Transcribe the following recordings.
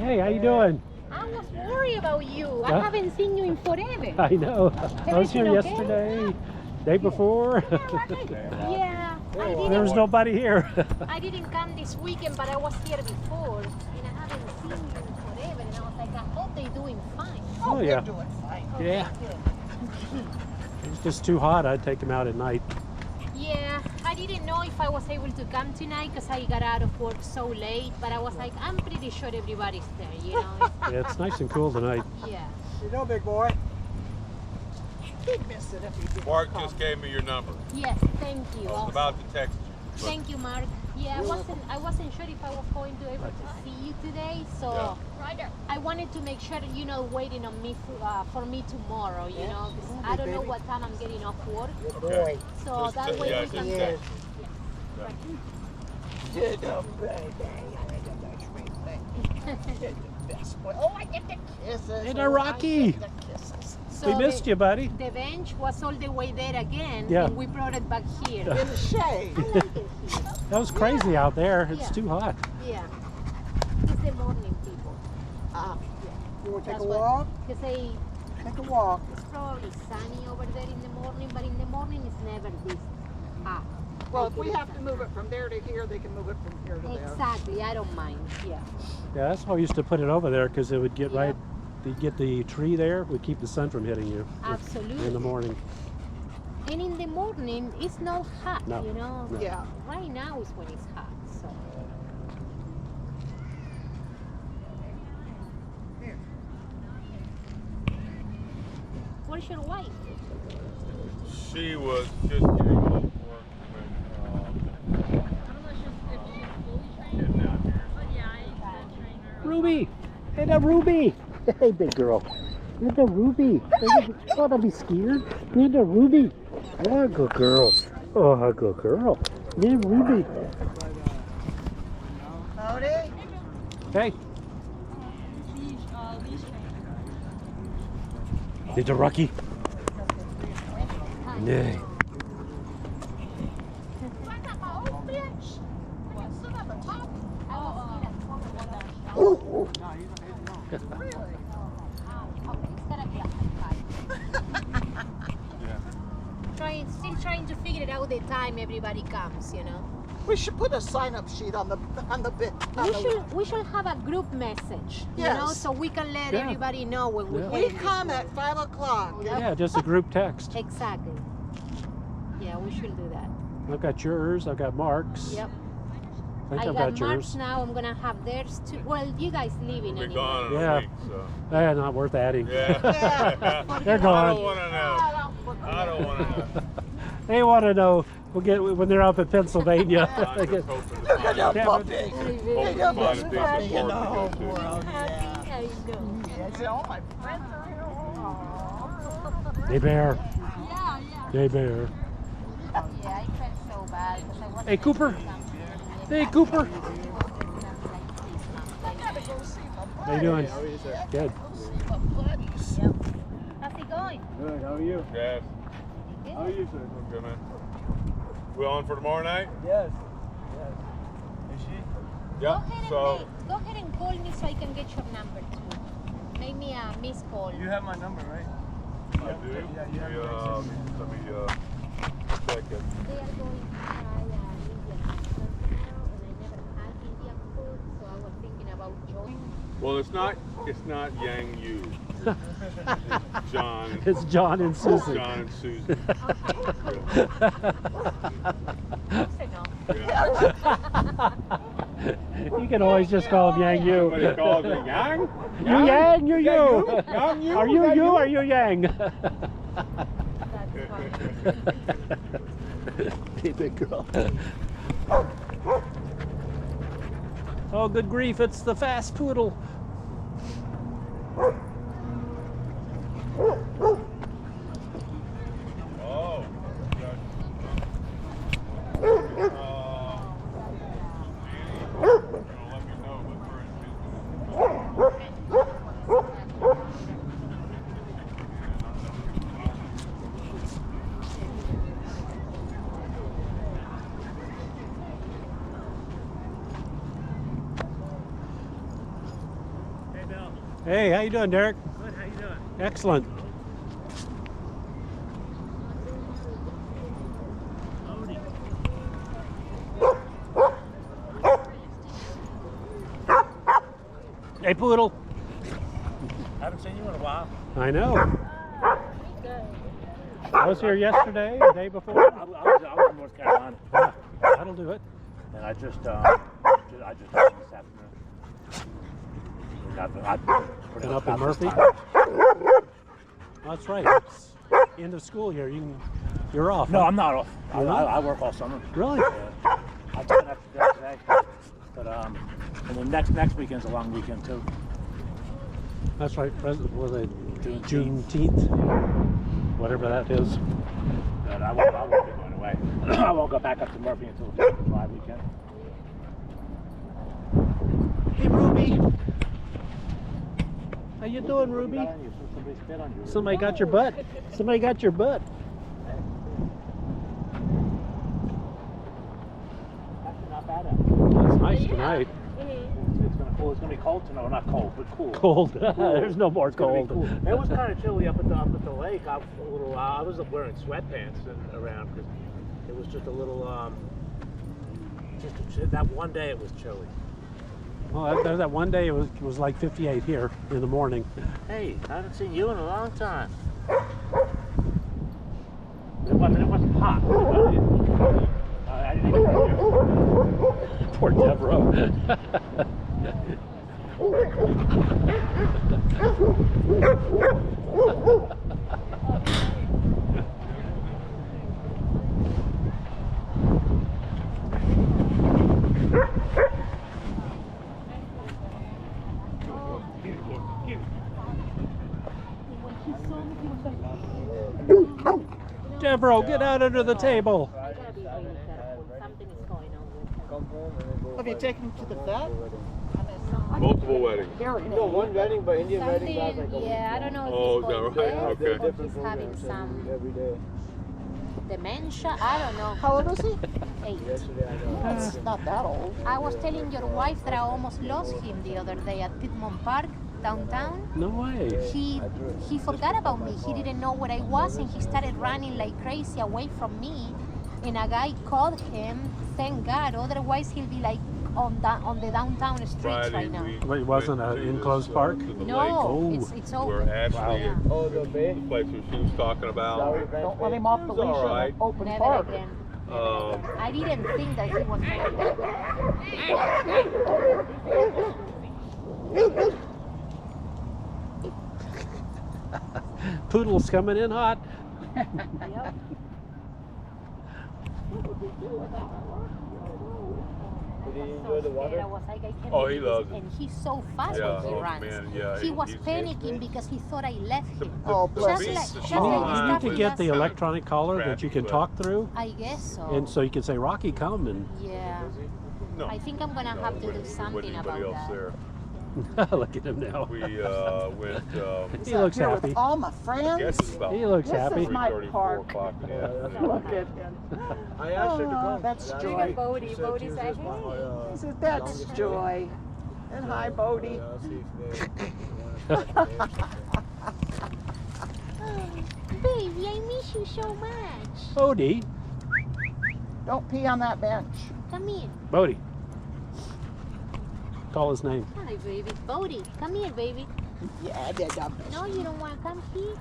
Hey, how you doing? I was worried about you. I Huh? haven't seen you in forever. I know. I was here Everything okay? yesterday, day before. Yeah, I There was didn't. nobody here. I didn't come this weekend, but I was here before, and I haven't seen you in forever. And I was like, I hope they're doing fine. Oh yeah. They're doing fine. Okay, Yeah. good. It's just too hot. I'd take them out at night. Yeah, I didn't know if I was able to come tonight because I got out of work so late, but I was like, I'm pretty sure everybody's there, you know? Yeah, it's nice and cool tonight. Yeah. You know, big boy. He'd miss it if he didn't Mark come. just gave me your number. Yes, thank you. I was Also. about to text you. but Thank you, Mark. Yeah, I wasn't sure if I was going to able to see you today, so I wanted to make sure that you're not waiting on me for me tomorrow, you know, 'cause I don't know what time I'm getting off work, Good boy. so Just that way yeah, we just can. Yes. text. Good baby. You're the best boy. Oh, I get the kisses. Hey there, Rocky. I get the kisses. So We missed you, buddy. The bench was all the way there again, Yeah. and we brought it back here. In the shade. I like it here. That was crazy out there. It's Yeah. too hot. Yeah. It's the morning people. You want to take That's a what- walk? Because they. Take a walk. It's probably sunny over there in the morning, but in the morning it's never this hot. Well, if we have to move it from there to here, they can move it from here to there. Exactly, I don't mind. Yeah. Yeah, that's why we used to put it over there because it would get Yeah. right. You get the tree there, would keep the sun from hitting you Absolutely. in the morning. And in the morning it's not hot, No, you know. no. Yeah. Right now is when it's hot. So. Where's your wife? She was just getting off work getting out here. Ruby! Hey there, Ruby! Hey, big girl. Hey there, Ruby. You ought to be scared. Hey there, Ruby. Oh, good girl. Oh, good girl. Yeah, Ruby. Howdy. Hey. Hey there, Rocky. Nay. Still trying to figure it out the time everybody comes, you know. We should put a sign-up sheet on the bit. We should have a group message, you know, Yes. so we can let Yeah. everybody know when we're Yeah. We heading this come way. at 5 o'clock. Yeah, just a group text. Exactly. Yeah, we should do that. I've got yours. I've got Mark's. Yep. I think I I've got got Mark's yours. now. I'm gonna have theirs too. Well, you guys leaving We're anyway. gone in Yeah. a week, so. Not worth adding. Yeah. They're I gone. don't want to know. I don't want to know. They want to know. We'll get when they're up in Pennsylvania. I'm They just get- hoping to Look at find, that Yeah, puppy. hoping to Hey, find a that decent puppy park in to the go whole to. world. Happy, Yeah. I know. Yes, all my friends are here. Hey, Bear. Yeah, yeah. Hey, Bear. Yeah, I felt so bad because I wasn't Hey, Cooper. able to come here. Hey, Cooper. I gotta go see my How you doing? buddies. Good. Go see my buddies. How's it going? Good, how are you? Yes. Good. How are you, sir? Good, man. We on for tomorrow night? Yes. Yes. Is she? Yeah. So, Go ahead and call me so I can get your number too. Make me a missed call. You have my number, right? I do. Yeah, you have Let me check it. They are going to try Indian food now, and I never had Indian food, so I was thinking about joining. Well, it's not Yang Yu. John. It's John and Susan. John and Susan. Close enough. Yeah. You can always just call him Yang Yu. Somebody called me Yang? You Yang, you Yeah, you. Yang Yu? Are you Is that you or are you Yang? That's funny. Hey, big girl. Oh, good grief, it's the fast poodle. Oh. Hey, how you doing, Derek? Good, how you doing? Excellent. Hey, Poodle. I haven't seen you in a while. I know. I was here yesterday, the day before. I was in North Carolina. Yeah, that'll do it. And I just left this afternoon. Been up in Murphy. That's right. It's end of school here. You're off. No, huh? I'm not off. You're not? I work all summer. Really? Yeah. I took an extra day today. But and then next weekend's a long weekend too. That's right. Was it Juneteenth. Juneteenth? Whatever that is. But I won't be going away. I won't go back up to Murphy until the July weekend. Hey, Ruby. How you doing, Ruby? Somebody spit on you. Somebody got your butt. Somebody got your butt. Actually not bad. It's nice tonight. It's gonna be cold tonight. Not cold, but cool. Cold. There's no more It's gonna be cold. cool. It was kind of chilly up at the lake. I was wearing sweatpants around because it was just a little that one day it was chilly. Well, that one day it was like 58 here in the morning. Hey, I haven't seen you in a long time. It wasn't hot. I didn't even know you. Poor Deborah. Deborah, get out under the table. I gotta be really careful. Something is going on with her. Have you taken him to the vet? Multiple weddings. No, one wedding, but Indian wedding lasts like a Something, yeah, I don't know if Oh, he's is that going right? dead Okay. or he's having some every day. dementia. I don't know. How old is he? 8. Yesterday, I know. It's not that old. I was telling your wife that I almost lost him the other day at Piedmont Park, downtown. No way. He forgot about me. He didn't know where I was, and he started running like crazy away from me. And a guy called him. Thank God. Otherwise, he'll be like on the downtown streets Friday, right now. Wait, it wasn't went an to enclosed this, park? to the No, lake it's where open. Ashley, Yeah. Oh, the bay? the place where she was talking about. Don't let him off the It's leash all in right. an open Never park. again. Um, I didn't think that he was Poodle's coming in hot. Yep. Did he enjoy the water? I was like, I can't Oh, he believe this. loves it. And he's so fast Yeah, when he oh, runs. man, yeah, he was he's- panicking because he thought I left him. Oh, bless Just him. like- the just You like need, the you need stuff to we get last the time. electronic collar that you can Crappy, talk through, I guess so. and so you can say, Rocky, come, and Yeah. no, I think I'm gonna have to do wasn't something anybody about else that. there. look at him now. We went, He looks Here happy. with all my I guess friends. it's about He looks This happy. is my 3:30, 4 park. o'clock in the afternoon. Look at him. I asked her to Oh, come. that's Yeah, Joy. Bodie, she said Bodie Tuesday's said, my, hey. He says, that's Joy. And hi, Bodie. I'll see if they want to Baby, I miss you so much. Bodie. Don't pee on that bench. Come here. Bodie. Call his name. Hi, baby. Bodie, come here, baby. Yeah, they're dumb. No, you don't want to come here?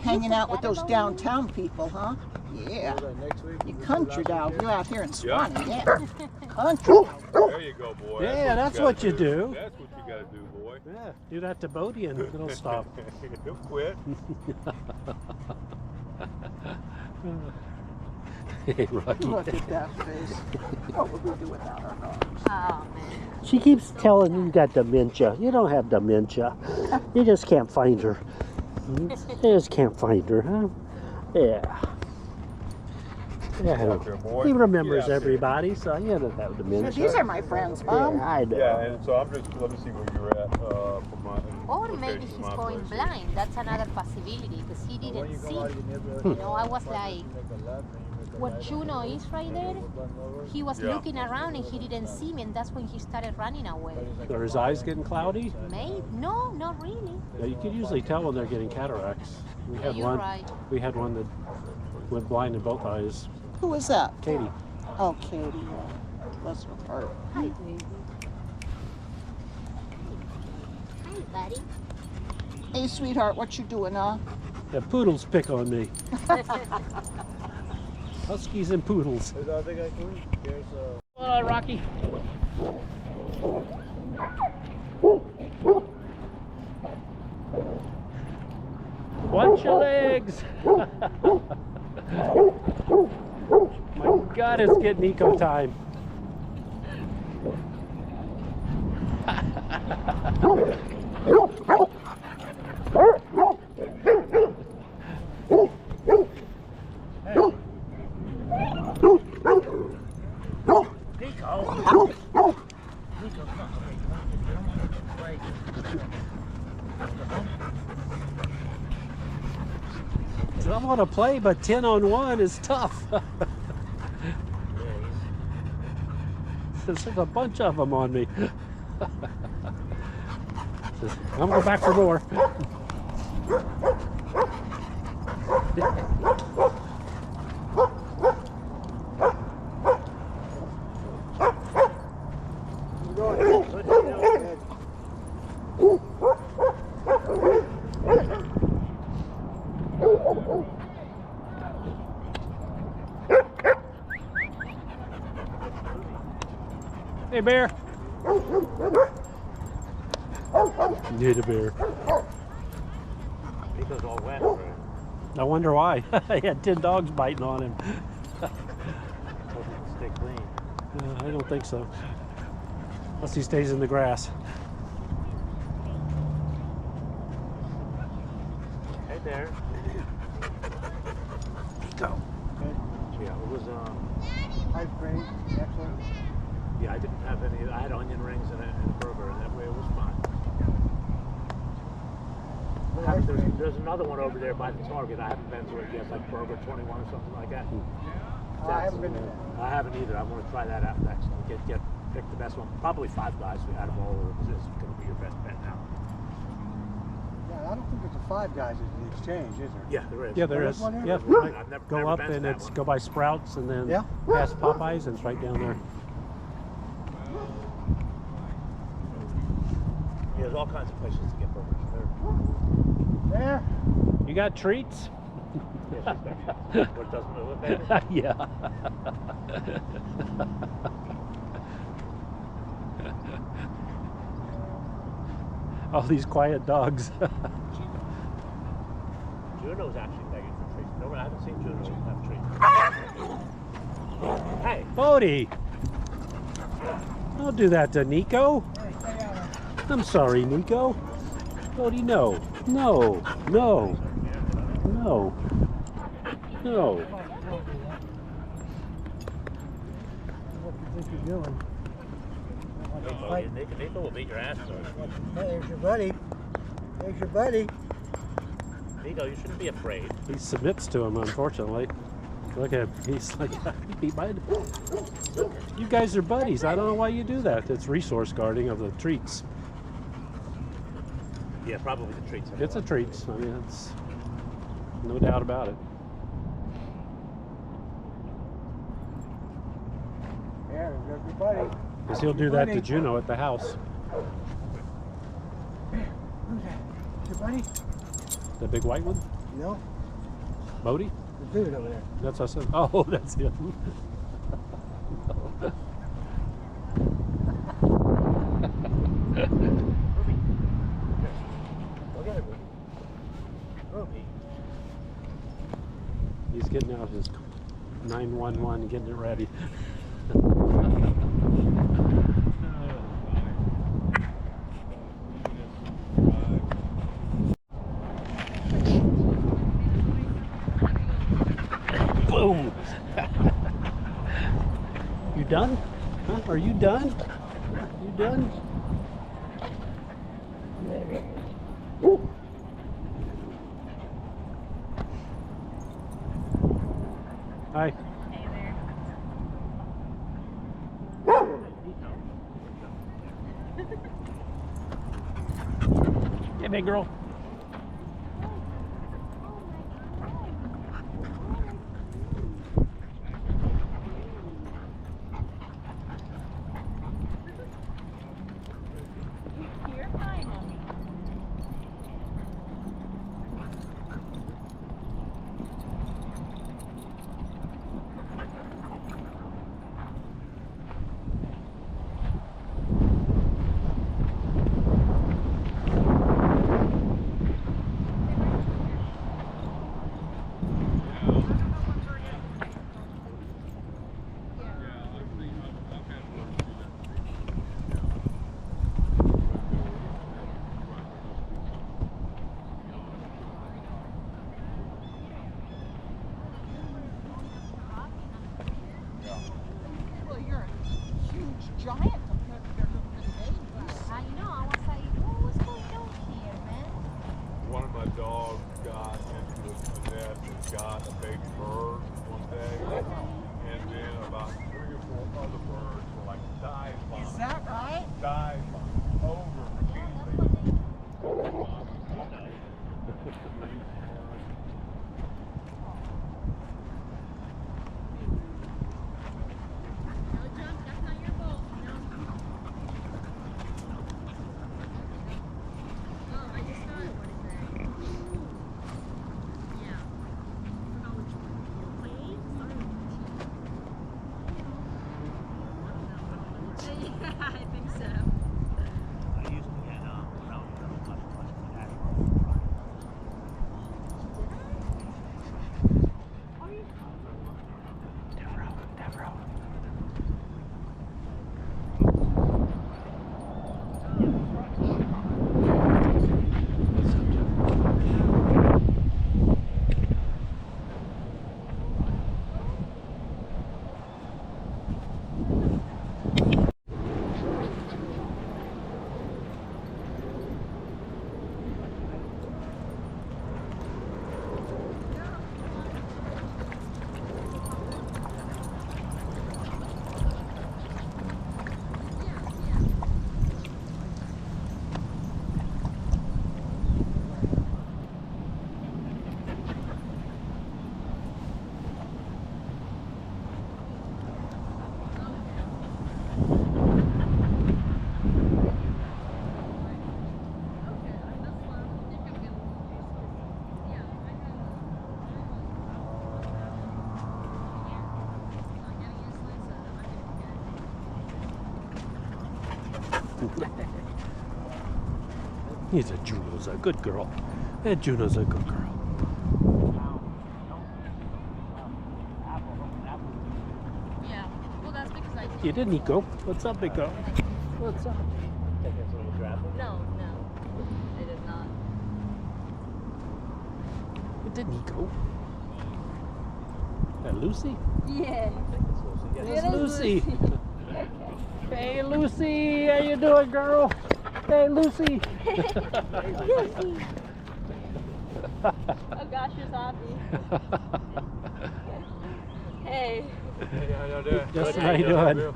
Hanging out with forgot those about downtown people, huh? Yeah. next week. You country down. You're out here in Yeah. Swanee, yeah. Country. There you go, boy. Yeah, that's what you do. That's what you got to do, boy. Yeah, do that to Bodie and it'll stop. He'll quit. Hey, Rocky. Look at that face. What would we do without our dogs? Oh, man. She keeps telling you got dementia. You don't have dementia. You just can't find her. You just can't find her, huh? Yeah. Get out there, boy. He remembers Get out there. everybody, so he doesn't have So dementia. these are my friends, Mom. Yeah, I know. Yeah, and so I'm just, let me see where you're at for my Or location maybe for he's my going place. blind. That's another possibility because he didn't see. You know, I was like, where Juno is right there, he was looking around and he didn't see me, and that's when he started running away. Are his eyes getting cloudy? Maybe? No, not really. Yeah, you can usually tell when they're getting cataracts. We Yeah, had you're one. right. We had one that went blind in both eyes. Who is that? Katie. Oh, Katie. Bless her heart. Hi, baby. Hi, buddy. Hey, sweetheart, what you doing, huh? Yeah, poodles pick on me. Huskies and poodles. There's the other guy coming. There's Hello, Rocky. Watch your legs. My God, it's getting eco time. I want to play, but 10 on 1 is tough. There's a bunch of them on me. I'm going back for more. Hey, bear. Need a bear. Nico's all wet. Right? I wonder why. He had 10 dogs biting on him. Hope he can stay clean. I don't think so. Unless he stays in the grass. Hey there. Go. Yeah, it was Hi, Frank. Excellent. yeah, I didn't have any. I had onion rings and a burger, and that way it was fine. There's another one over there by the Target. I haven't been to it yet, like Burger 21 or something like that. I haven't been to that. I haven't either. I want to try that out next. Pick the best one. Probably Five Guys out of all of them is going to be your best bet now. Yeah, I don't think there's a Five Guys at the exchange, is there? Yeah, there is. Yeah, there There's is. one there? Yep. I've never Go up been to and that it's one. go by Sprouts and then Yeah. past Popeyes and it's right down there. Yeah, there's all kinds of places to get burgers. There. You got treats? Yeah, what doesn't look like it? Yeah. All these quiet dogs. Juno's actually begging for treats. No, I haven't seen Juno have treats. Hey, Bodie! Don't do that to Nico. I'm sorry, Nico. Bodie, no. No. No. No. No. What do you think you're doing? Nico will beat your ass. Hey, there's your buddy. There's your buddy. Nico, you shouldn't be afraid. He submits to him, unfortunately. Look at him. He's like, he might. You guys are buddies. I don't know why you do that. It's resource guarding of the treats. Yeah, probably the treats. It's a treat. I mean, it's no doubt about it. Yeah, there's your buddy. Because he'll do that to Juno at the house. Who's that? Your buddy? The big white one? No, Bodie? the dude over there. That's us. Oh, that's him. Look at it, Ruby. He's getting out his 911, getting it ready. Boom! You done? Huh? Are you done? You done? Hi. Hey, big girl. You're fine, mommy. Well, you're a huge giant compared to their little bitty babies. I know. I was like, what's going on here, man? One of my dogs got into the nest and got a baby bird one day, and then about 3 or 4 other birds were like dive bombing. Is that right? Dive bombing over repeatedly. He's a Juno's a good girl. And Juno's a good girl. Yeah. Well, that's because I. You did, Nico. What's up, big girl? What's up? Take this little grapple. No, it is not. You did, Nico. That Lucy? Yeah. It's Lucy. Hey, Lucy. How you doing, girl? Hey, Lucy. Lucy. Oh gosh, you're happy. Hey. Hey, how y'all doing? Justin, how you doing? Bill?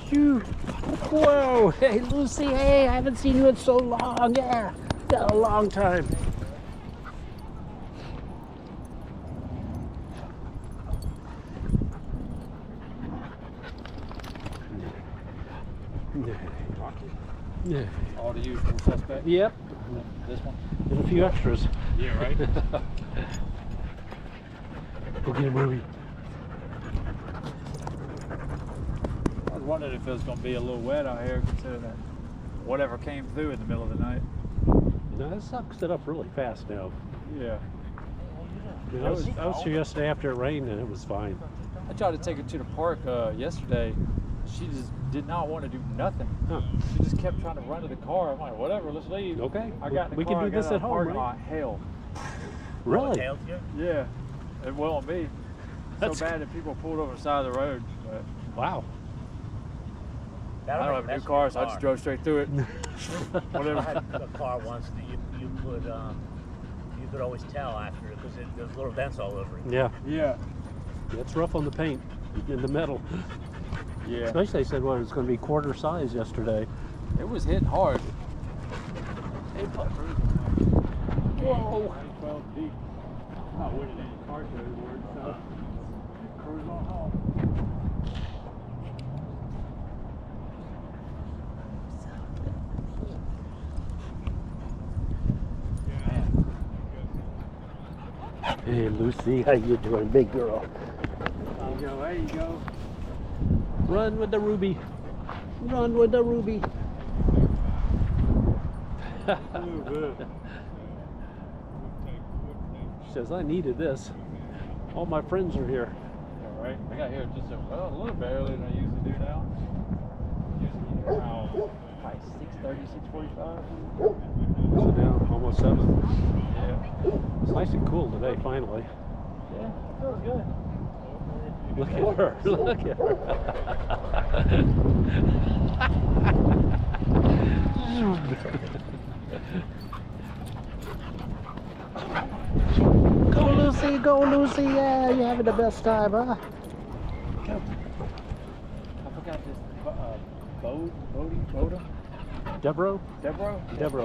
Phew. Whoa. Hey, Lucy. Hey, I haven't seen you in so long. Yeah. Been a long time. Yeah. All the usual suspects. Yep. This one. And a few extras. Yeah, right. Go get him, Ruby. I was wondering if it was going to be a little wet out here, considering that whatever came through in the middle of the night. No, that sucks it up really fast now. Yeah. I mean, I was here yesterday after it rained and it was fine. I tried to take her to the park yesterday. She just did not want to do nothing. Huh. She just kept trying to run to the car. I'm like, whatever, let's leave. Okay. I got in the We car, can do I got this out at of the home, parking right? lot, hell. Really? Tailed you? Yeah. It will on me. That's- So bad that people pulled over the side of the road. But Wow. I don't have a new car, so I just drove straight through it. I Whatever. had a car once that you put you could always tell after because there's little dents all over it. Yeah, Yeah. it's rough on the paint in the metal. Yeah. Especially they said, well, it's going to be quarter size yesterday. It was hitting hard. Whoa! 12 deep. Not winning any car shows word, so cruise on home. Hey, Lucy, how you doing, big girl? There you go. There you go. Run with the ruby. Run with the ruby. She says, I needed this. All my friends are here. Yeah, right. I got here just a little bit earlier than I usually do now. Usually get here around probably 6:30, 6:45. So now, almost 7. Yeah. It's nice and cool today, finally. Yeah, it feels good. Look at her. Look at her. Go, Lucy. Go, Lucy. Yeah, you're having the best time, huh? I forgot this Bodie? Deborah? Deborah? Deborah.